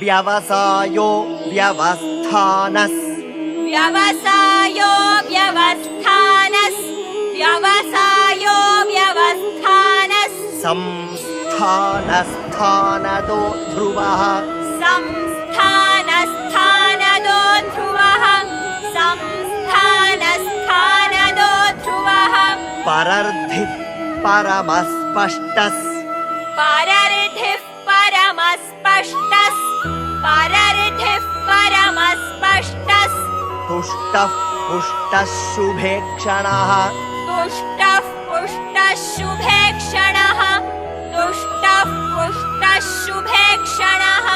व्यवसायो व्यवस्थानस् व्यवसायो व्यवस्थानस् व्यवसायो व्यवस्थानस् संस्थानस्थानदो ध्रुवः संस्थानस्थानदो ध्रुवः संस्थानस्थानदो ध्रुवः परर्धिः परमस्पष्टस् परर्धिः परमस्पष्टस् परर्धिः परमस्पष्टस् तुष्टः पुष्टः शुभेक्षणः तुष्टः पुष्टः शुभेक्षणः तुष्टः पुष्टः शुभेक्षणः